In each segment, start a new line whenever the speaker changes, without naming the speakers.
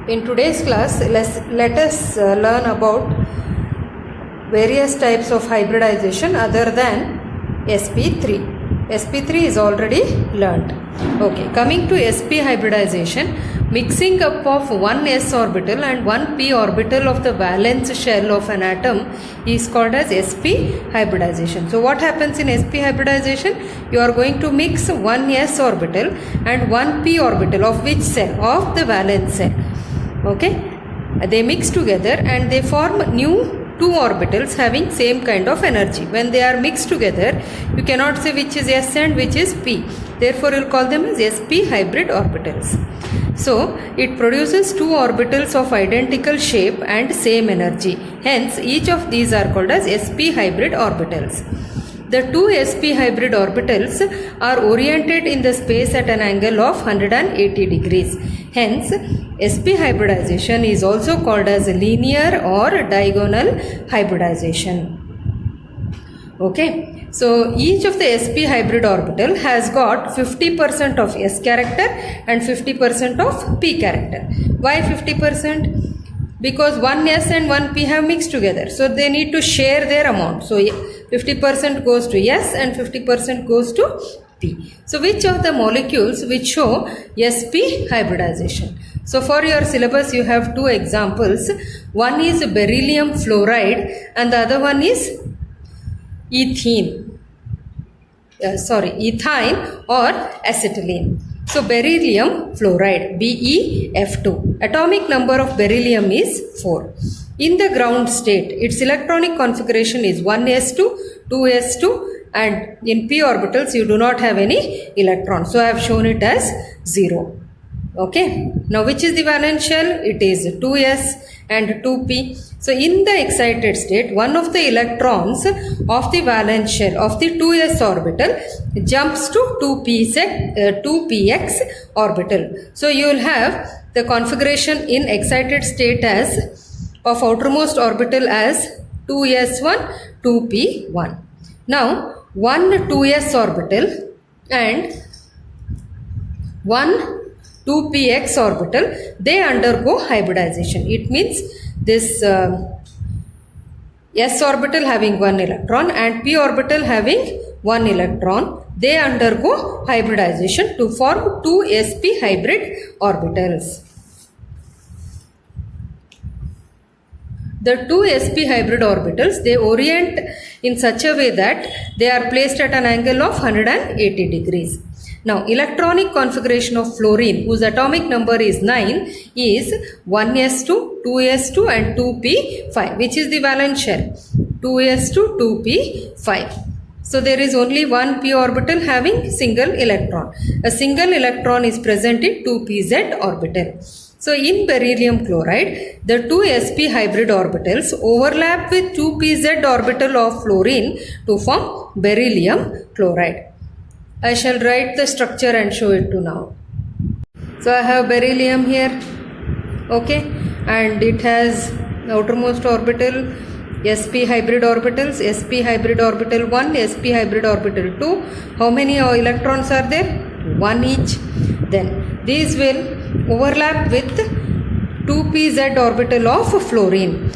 In today's class, let us learn about various types of hybridization other than sp3. sp3 is already learnt. Okay, coming to sp hybridization, mixing up of one s orbital and one p orbital of the valence shell of an atom is called as sp hybridization. So what happens in sp hybridization? You are going to mix one s orbital and one p orbital of which cell? Of the valence cell. Okay, they mix together and they form new two orbitals having same kind of energy. When they are mixed together, you cannot say which is s and which is p. Therefore, you will call them as sp hybrid orbitals. So, it produces two orbitals of identical shape and same energy. Hence, each of these are called as sp hybrid orbitals. The two sp hybrid orbitals are oriented in the space at an angle of 180 degrees. Hence, sp hybridization is also called as linear or diagonal hybridization. Okay, so each of the sp hybrid orbital has got 50% of s character and 50% of p character. Why 50%? Because one s and one p have mixed together, so they need to share their amount. So 50% goes to s and 50% goes to p. So which of the molecules which show sp hybridization? So for your syllabus you have two examples. One is beryllium fluoride and the other one is ethene or acetylene. So beryllium fluoride, BeF2. Atomic number of beryllium is 4. In the ground state, its electronic configuration is 1s2, 2s2, and in p orbitals you do not have any electrons. So I have shown it as 0. Okay. Now which is the valence shell? It is 2s and 2p. So in the excited state, one of the electrons of the valence shell of the 2s orbital jumps to 2px orbital. So you will have the configuration in excited state as of outermost orbital as 2s1, 2p1. Now one 2s orbital and one 2px orbital, they undergo hybridization. It means this s orbital having one electron and p orbital having one electron, they undergo hybridization to form two sp hybrid orbitals. The two sp hybrid orbitals, they orient in such a way that they are placed at an angle of 180 degrees. Now, electronic configuration of fluorine, whose atomic number is 9, is 1s2, 2s2 and 2p5, which is the valence shell, 2s2, 2p5. So, there is only one p orbital having single electron. A single electron is present in 2pz orbital. So, in beryllium chloride, the two sp hybrid orbitals overlap with 2pz orbital of fluorine to form beryllium chloride. I shall write the structure and show it to now. So I have beryllium here, okay, and it has outermost orbital sp hybrid orbitals, sp hybrid orbital 1, sp hybrid orbital 2. How many electrons are there? 1 each. Then these will overlap with 2pz orbital of fluorine.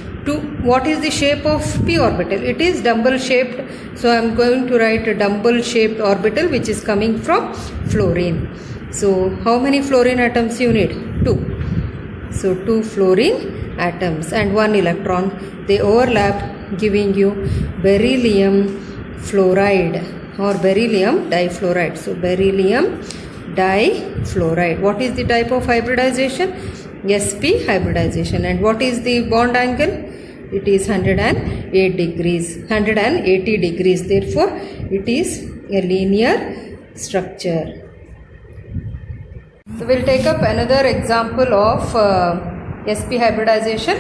What is the shape of p orbital? It is dumbbell shaped. So I am going to write a dumbbell shaped orbital which is coming from fluorine. So how many fluorine atoms you need? 2. So 2 fluorine atoms and 1 electron. They overlap, giving you beryllium fluoride or beryllium difluoride. So beryllium difluoride. What is the type of hybridization? sp hybridization. And what is the bond angle? It is 180 degrees. Therefore, it is a linear structure. So, we will take up another example of sp hybridization.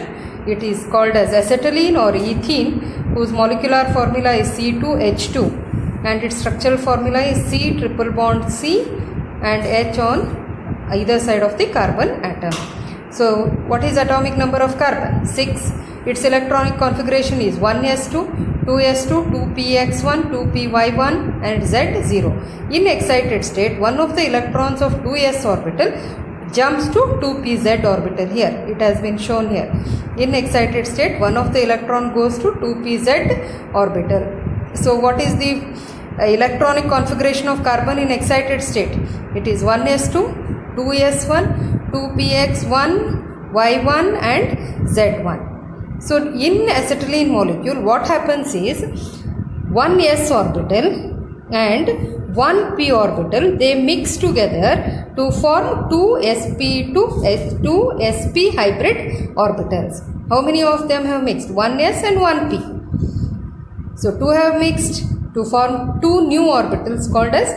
It is called as acetylene or ethene, whose molecular formula is C2H2 and its structural formula is C triple bond C and H on either side of the carbon atom. So, what is atomic number of carbon? 6. Its electronic configuration is 1s2, 2s2, 2px1, 2py1 and z0. In excited state, one of the electrons of 2s orbital jumps to 2pz orbital here. It has been shown here. In excited state, one of the electron goes to 2pz orbital. So what is the electronic configuration of carbon in excited state? It is 1s2, 2s1, 2px1, y1 and z1. So in acetylene molecule, what happens is 1s orbital and 1p orbital, they mix together to form 2 sp hybrid orbitals. How many of them have mixed? 1s and 1p. So 2 have mixed to form 2 new orbitals called as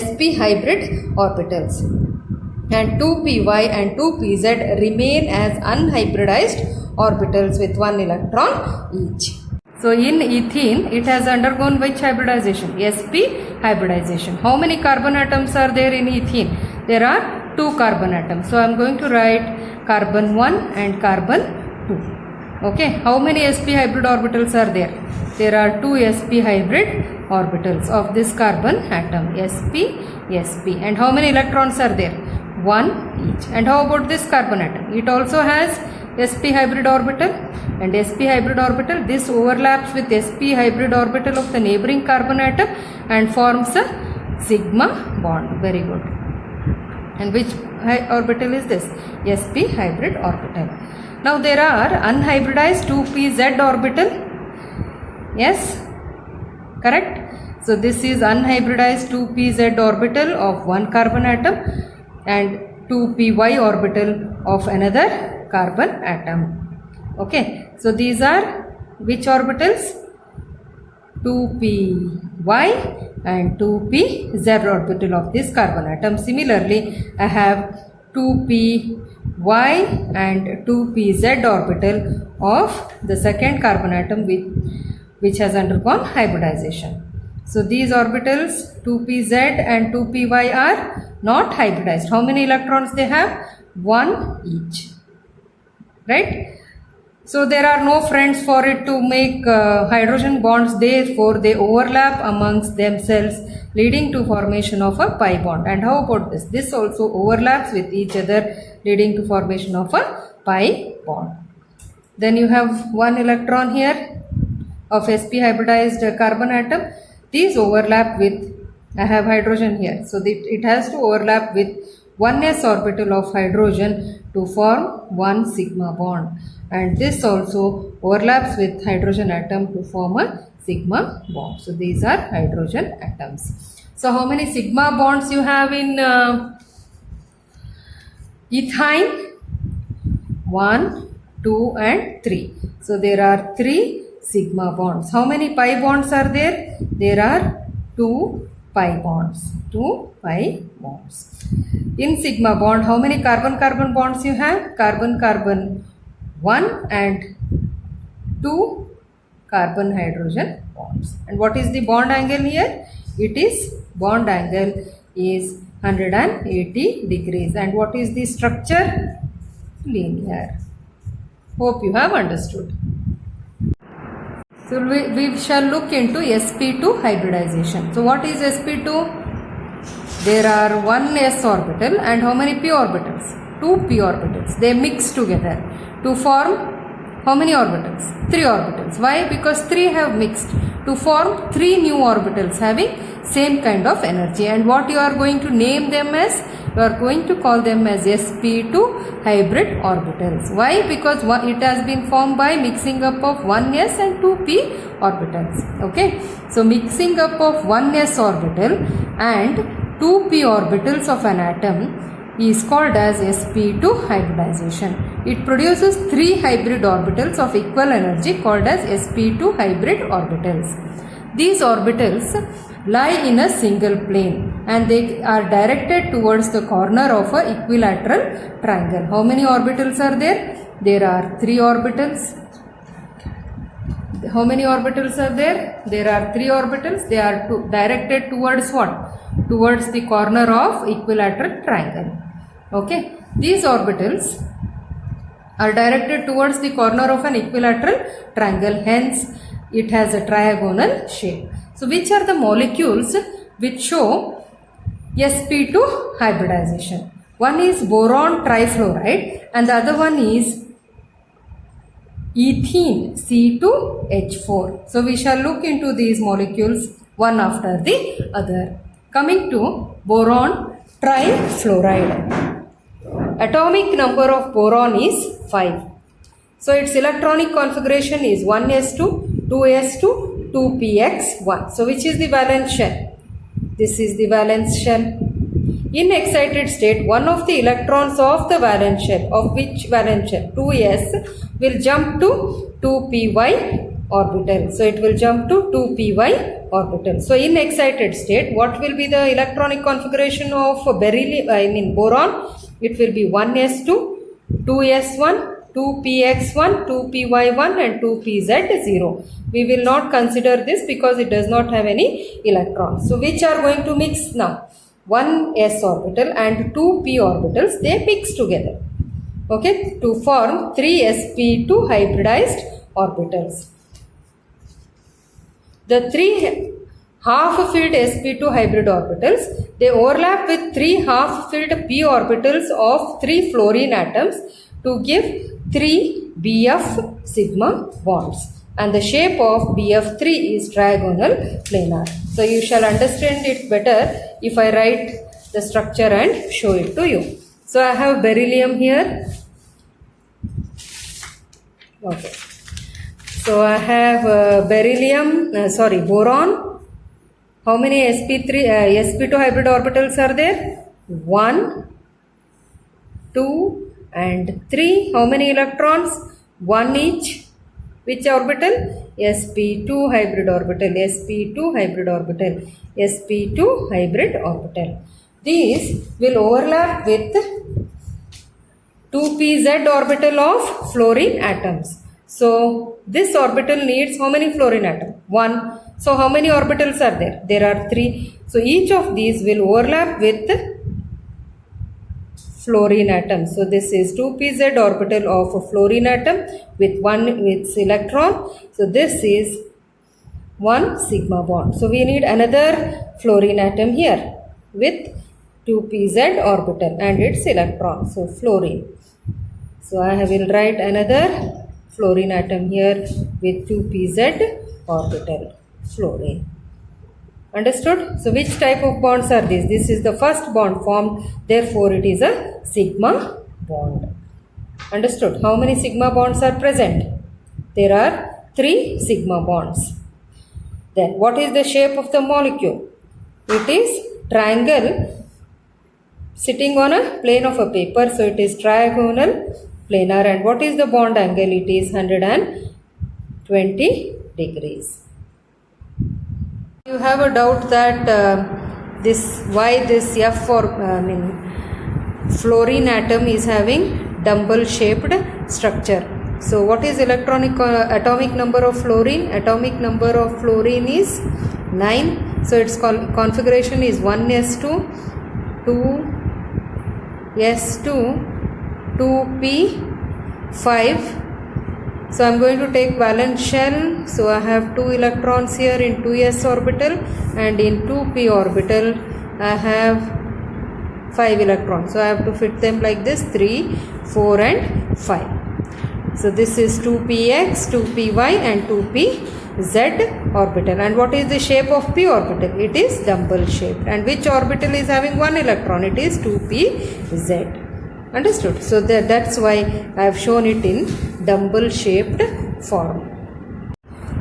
sp hybrid orbitals, and 2py and 2pz remain as unhybridized orbitals with 1 electron each. So in ethene, it has undergone which hybridization? sp hybridization. How many carbon atoms are there in ethene? There are 2 carbon atoms. So I am going to write carbon 1 and carbon 2. Okay. How many sp hybrid orbitals are there? There are 2 sp hybrid orbitals of this carbon atom, sp, sp. And how many electrons are there? 1 each. And how about this carbon atom? It also has sp hybrid orbital, and sp hybrid orbital, this overlaps with sp hybrid orbital of the neighboring carbon atom and forms a sigma bond. Very good. And which orbital is this? sp hybrid orbital. Now there are unhybridized 2pz orbital. Yes, correct. So this is unhybridized 2pz orbital of one carbon atom and 2py orbital of another carbon atom. Okay, so these are which orbitals? 2py and 2pz orbital of this carbon atom. Similarly, I have 2py and 2pz orbital of the second carbon atom which has undergone hybridization. So these orbitals 2pz and 2py are not hybridized. How many electrons they have? 1 each. Right? So there are no friends for it to make hydrogen bonds, therefore they overlap amongst themselves, leading to formation of a pi bond. And how about this? This also overlaps with each other, leading to formation of a pi bond. Then you have 1 electron here of sp hybridized carbon atom. These overlap with, I have hydrogen here, so it has to overlap with 1s orbital of hydrogen to form 1 sigma bond, and this also overlaps with hydrogen atom to form a sigma bond. So these are hydrogen atoms. So how many sigma bonds you have in ethyne? 1, 2 and 3. So there are 3 sigma bonds. How many pi bonds are there? There are 2 pi bonds. 2 pi bonds. In sigma bond, how many carbon-carbon bonds you have? Carbon-carbon 1 and 2 carbon-hydrogen bonds. And what is the bond angle here? It is, bond angle is 180 degrees. And what is the structure? Linear. Hope you have understood. So we shall look into sp2 hybridization. So what is sp2? There are 1 s orbital and how many p orbitals? 2 p orbitals. They mix together to form how many orbitals? 3 orbitals. Why? Because 3 have mixed to form 3 new orbitals having same kind of energy. And what you are going to name them as? You are going to call them as sp2 hybrid orbitals. Why? Because it has been formed by mixing up of 1s and 2p orbitals. Okay. So mixing up of 1s orbital and 2p orbitals of an atom is called as sp2 hybridization. It produces 3 hybrid orbitals of equal energy called as sp2 hybrid orbitals. These orbitals lie in a single plane and they are directed towards the corner of a equilateral triangle. How many orbitals are there? There are 3 orbitals. How many orbitals are there? There are 3 orbitals. They are directed towards what? Towards the corner of equilateral triangle. Okay. These orbitals are directed towards the corner of an equilateral triangle. Hence, it has a triagonal shape. So, which are the molecules which show sp2 hybridization? One is boron trifluoride and the other one is ethene C2H4. So we shall look into these molecules one after the other. Coming to boron trifluoride. Atomic number of boron is 5. So its electronic configuration is 1s2, 2s2, 2px1. So which is the valence shell? This is the valence shell. In excited state, one of the electrons of the valence shell, of which valence shell? 2s, will jump to 2py orbital. So it will jump to 2py orbital. So in excited state, what will be the electronic configuration of boron? It will be 1s2, 2s1, 2px1, 2py1 and 2pz0. We will not consider this because it does not have any electrons. So which are going to mix now? 1s orbital and 2p orbitals, they mix together. Okay, to form 3 sp2 hybridized orbitals. The 3 half-filled sp2 hybrid orbitals, they overlap with 3 half-filled p orbitals of 3 fluorine atoms to give 3 BF sigma bonds, and the shape of BF3 is trigonal planar. So you shall understand it better if I write the structure and show it to you. So I have beryllium here. Okay. So I have boron. How many sp2 hybrid orbitals are there? 1, 2 and 3. How many electrons? 1 each. Which orbital? sp2 hybrid orbital, sp2 hybrid orbital, sp2 hybrid orbital. These will overlap with 2pz orbital of fluorine atoms. So this orbital needs how many fluorine atoms? 1. So how many orbitals are there? There are 3. So each of these will overlap with fluorine atom. So this is 2pz orbital of a fluorine atom with its electron. So this is 1 sigma bond. So we need another fluorine atom here with 2pz orbital and its electron. So fluorine. So I will write another fluorine atom here with 2pz orbital, fluorine. Understood? So which type of bonds are these? This is the first bond formed, therefore it is a sigma bond. Understood? How many sigma bonds are present? There are 3 sigma bonds. Then what is the shape of the molecule? It is triangle sitting on a plane of a paper, so it is trigonal planar. And what is the bond angle? It is 120 degrees. You have a doubt that why this F or fluorine atom is having dumbbell shaped structure. So what is atomic number of fluorine? Atomic number of fluorine is 9. So its configuration is 1s2, 2s2, 2p5. So I am going to take valence shell. So I have 2 electrons here in 2s orbital and in 2p orbital I have 5 electrons. So I have to fit them like this, 3, 4 and 5. So this is 2px, 2py and 2pz orbital. And what is the shape of p orbital? It is dumbbell shaped. And which orbital is having 1 electron? It is 2pz. Understood? So that's why I have shown it in dumbbell shaped form.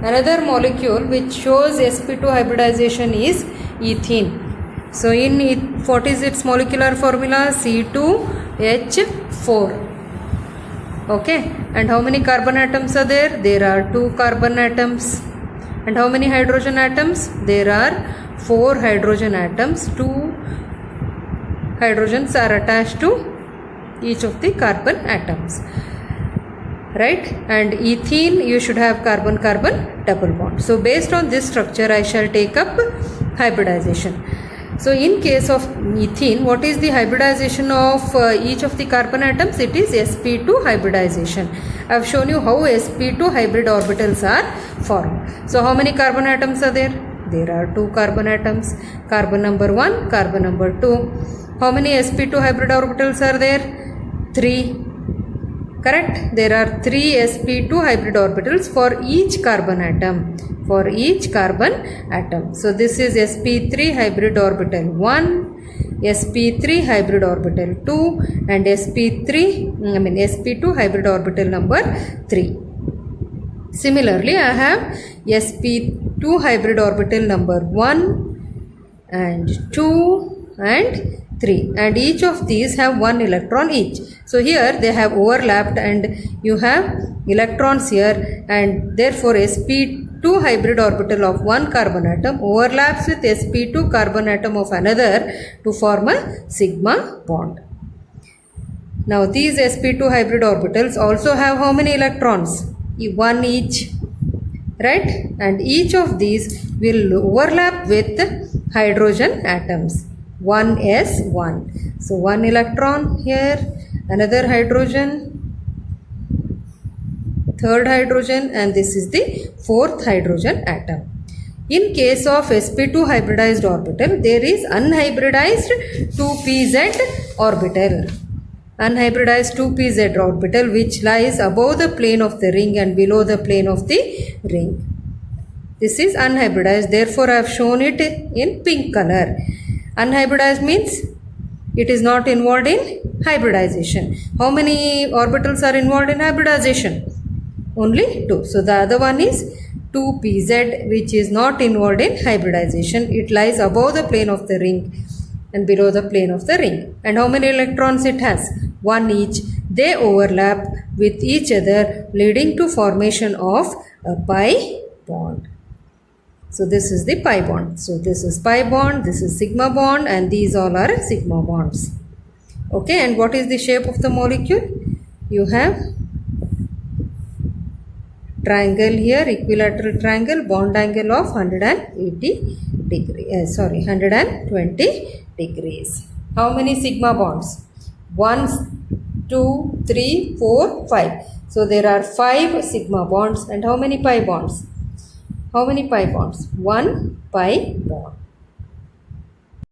Another molecule which shows sp2 hybridization is ethene. So what is its molecular formula? C2H4. Okay. And how many carbon atoms are there? There are 2 carbon atoms. And how many hydrogen atoms? There are 4 hydrogen atoms. 2 hydrogens are attached to each of the carbon atoms, right? And ethene, you should have carbon-carbon double bond. So based on this structure I shall take up hybridization. So in case of ethene, what is the hybridization of each of the carbon atoms? It is sp2 hybridization. I have shown you how sp2 hybrid orbitals are formed. So how many carbon atoms are there? There are 2 carbon atoms, carbon number 1, carbon number 2. How many sp2 hybrid orbitals are there? 3. Correct? There are 3 sp2 hybrid orbitals for each carbon atom. For each carbon atom. So this is sp3 hybrid orbital 1, sp3 hybrid orbital 2 and sp2 hybrid orbital number 3. Similarly, I have sp2 hybrid orbital number 1 and 2 and 3, and each of these have 1 electron each. So here they have overlapped and you have electrons here, and therefore sp2 hybrid orbital of one carbon atom overlaps with sp2 carbon atom of another to form a sigma bond. Now these sp2 hybrid orbitals also have how many electrons? 1 each, right? And each of these will overlap with hydrogen atoms. 1s1. So 1 electron here, another hydrogen, third hydrogen, and this is the fourth hydrogen atom. In case of sp2 hybridized orbital, there is unhybridized 2pz orbital. Unhybridized 2pz orbital which lies above the plane of the ring and below the plane of the ring. This is unhybridized, therefore I have shown it in pink color. Unhybridized means it is not involved in hybridization. How many orbitals are involved in hybridization? Only 2. So the other one is 2pz which is not involved in hybridization. It lies above the plane of the ring and below the plane of the ring. And how many electrons it has? 1 each. They overlap with each other, leading to formation of a pi bond. So this is the pi bond. So this is pi bond, this is sigma bond, and these all are sigma bonds. Okay, and what is the shape of the molecule? You have triangle here, equilateral triangle, bond angle of 180 degrees. 120 degrees. How many sigma bonds? 1, 2, 3, 4, 5. So there are 5 sigma bonds. And how many pi bonds? How many pi bonds? 1 pi bond.